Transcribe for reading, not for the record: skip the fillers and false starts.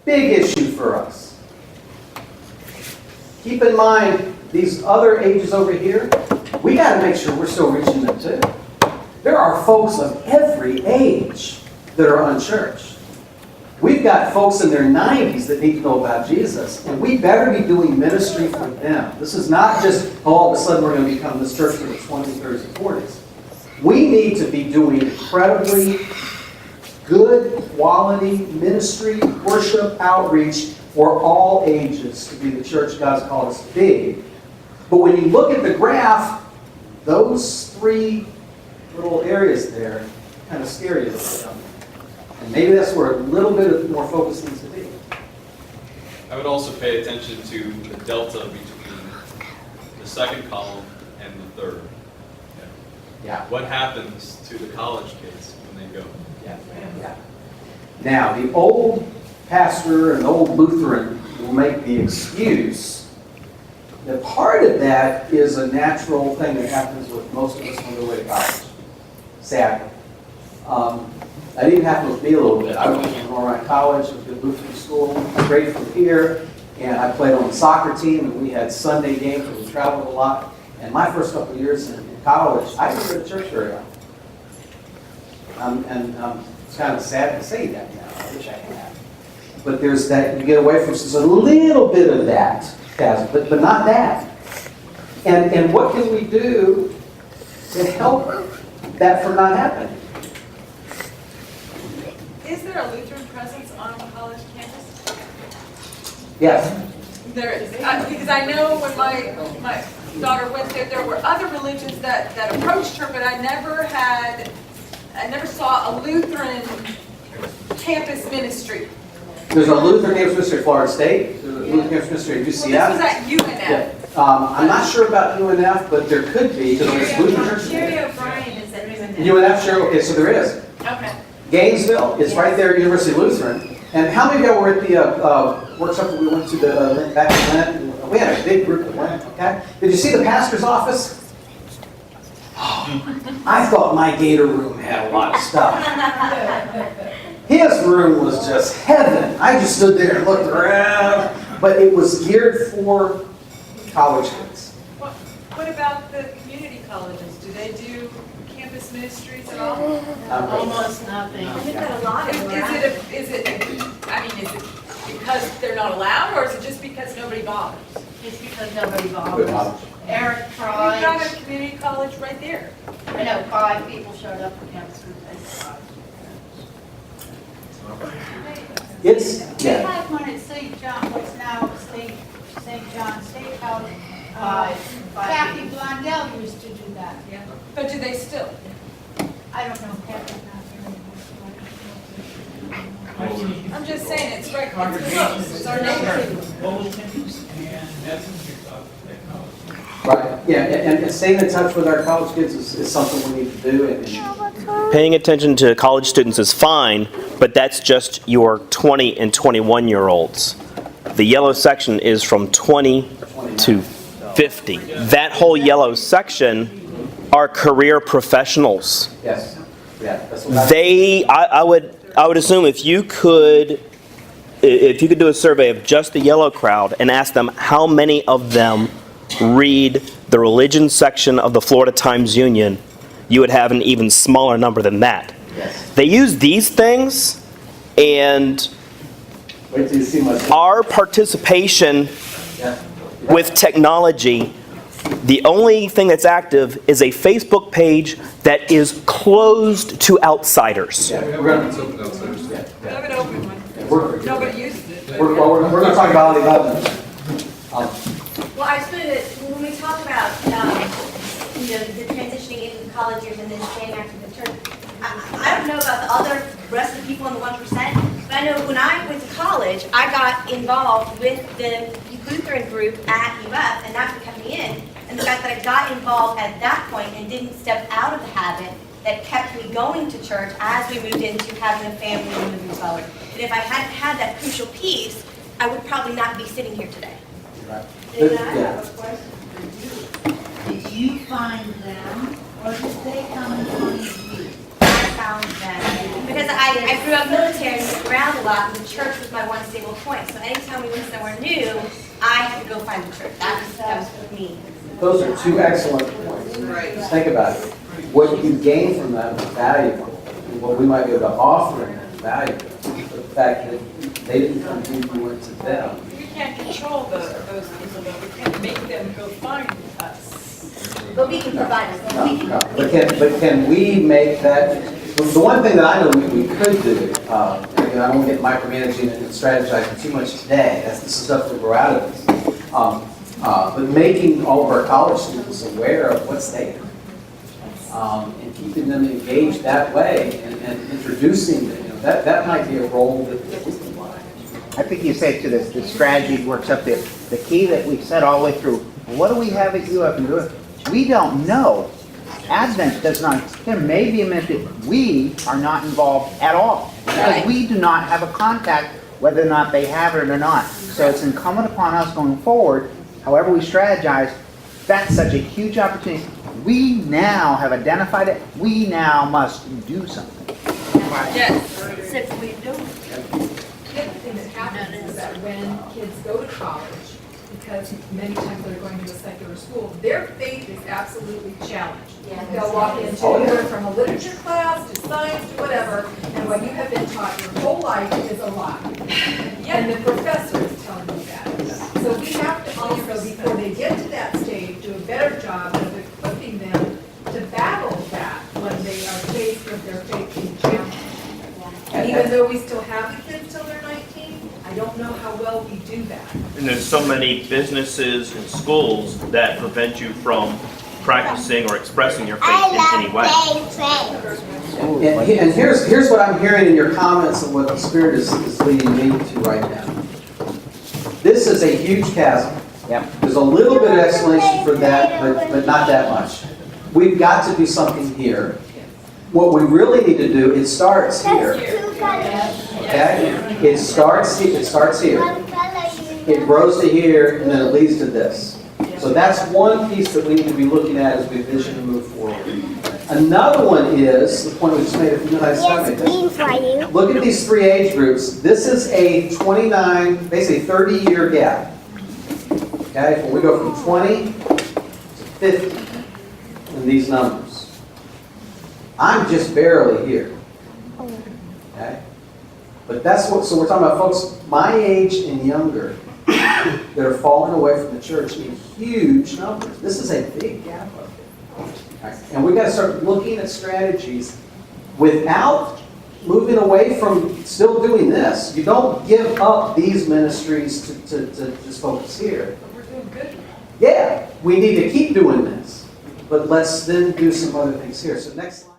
Big issue for us. Keep in mind, these other ages over here, we got to make sure we're still reaching them too. There are folks of every age that are unchurched. We've got folks in their 90s that need to know about Jesus, and we better be doing ministry for them. This is not just, oh, all of a sudden we're going to become this church for the 20s, 30s, and 40s. We need to be doing incredibly good quality ministry, worship, outreach for all ages to be the church God's called us to be. But when you look at the graph, those three little areas there kind of scare you a little bit. And maybe that's where a little bit more focus needs to be. I would also pay attention to the delta between the second column and the third. Yeah. What happens to the college kids when they go? Yeah. Now, the old pastor and the old Lutheran will make the excuse that part of that is a natural thing that happens with most of us on the way to college. Sadly. That even happened with me a little bit. I went to North College, I was at Lutheran school, straight from here, and I played on the soccer team, and we had Sunday games, and we traveled a lot. And my first couple of years in college, I didn't go to church very often. It's kind of sad to say that now. I wish I had. But there's that, you get away from, there's a little bit of that, but not that. And what can we do to help that from not happening? Is there a Lutheran presence on the college campus? Yes. There is. Because I know when my daughter went there were other religions that approached her, but I never saw a Lutheran campus ministry. There's a Lutheran campus ministry at Florida State. There's a Lutheran campus ministry at UCF. Well, this was at UNF. Yeah. I'm not sure about UNF, but there could be. Jerry O'Brien is at UNF. UNF, sure. Okay, so there is. Okay. Gainesville is right there at University Lutheran. And how many of y'all were at the workshop that we went to back in Lent? We had a big group that went, okay? Did you see the pastor's office? I thought my Gator room had a lot of stuff. His room was just heaven. I just stood there and looked around. But it was geared for college kids. What about the community colleges? Do they do campus ministries at all? Almost nothing. We've got a lot of them. Is it because they're not allowed, or is it just because nobody bothers? It's because nobody bothers. Eric We've tried. got a community college right there. I know 5 people showed up for campus group. It's, We yeah. had one at St. John, what's now St. John State College. Kathy Blondell used to do that. Yeah. But do they still? I don't know, Kathy's not here anymore. I'm just saying, it's right close. It's our neighborhood. Right. Yeah, and staying in touch with our college kids is something we need to do. And Paying attention to college students is fine, but that's just your 20 and 21-year-olds. The yellow section is from 20 to 50. That whole yellow section are career professionals. yes. Yeah. That's what I would assume if you could do a survey of just the yellow crowd and ask them how many of them read the religion section of the Florida Times-Union, you would have an even smaller number than that. Yes. They use these things, and Wait till you see my. our participation Yeah. with technology, the only thing that's active is a Facebook page that is closed to outsiders. Yeah, we're going to. We have an open one. Nobody uses it. We're going to talk about all the Well, I suppose that when we talk about, the transitioning into the college years and then staying active in church, I don't know about the other rest of the people in the 1%, but I know when I went to college, I got involved with the Lutheran group at UF, and that's what kept me in. And the fact that I got involved at that point and didn't step out of the habit that kept me going to church as we moved into having a family and moving forward. And if I hadn't had that crucial piece, I would probably not be sitting here today. And I have a question for you. Did you find them, or did they come and find you? I challenge them. Because I grew up military and moved around a lot, and the church was my one stable point. So anytime we went somewhere new, I had to go find the church. That was for me. Those are two excellent points. Just think about it. What you gain from that is valuable. And what we might be able to offer them is valuable. But the fact that they didn't come to you, you went to them. We can't control those people, but we can make them go find us. But we can provide us. We can, But can we make that, the one thing that I know we could do, and again, I don't want to get micromanaging and strategizing too much today, this is stuff that we're out of this. But making all of our college students aware of what's there. And keeping them engaged that way and introducing them, that might be a role that we can play. I think you say to this, the strategy works up there. The key that we've said all the way through, what do we have at UF? We don't know. Advent does not, there may be a minute that we are not involved at all. Because we do not have a contact whether or not they have it or not. So it's incumbent upon us going forward, however we strategize, that's such a huge opportunity. We now have identified it, we now must do something. Yes. simply do. The other thing that happens is that when kids go to college, because many times they're going to a secular school, their faith is absolutely challenged. Yeah. They'll walk into anywhere from a literature class to science to whatever, and what you have been taught your whole life is a lie. And the professor is telling you that. So we have to also, before they get to that stage, do a better job of equipping them to battle that when they are faced with their faith being challenged. And even though we still have the kids till they're 19, I don't know how well we do that. And there's so many businesses and schools that prevent you from practicing or expressing your faith in any way. And here's what I'm hearing in your comments and what the Spirit is leading me to right now. This is a huge chasm. Yep. There's a little bit of explanation for that, but not that much. We've got to do something here. What we really need to do, it starts here. Okay? It starts here. It grows to here, and then it leads to this. So that's one piece that we need to be looking at as we vision and move forward. Another one is, the point we just made a few minutes ago. Look at these three age groups. This is a 29, basically 30-year gap. Okay? When we go from 20 to 50 in these numbers. I'm just barely here. Okay? But that's what, so we're talking about folks my age and younger that are falling away from the church in huge numbers. This is a big gap up there. Okay? And we've got to start looking at strategies without moving away from still doing this. You don't give up these ministries to just focus here. But we're doing good. Yeah, we need to keep doing this. But let's then do some other things here. So next slide.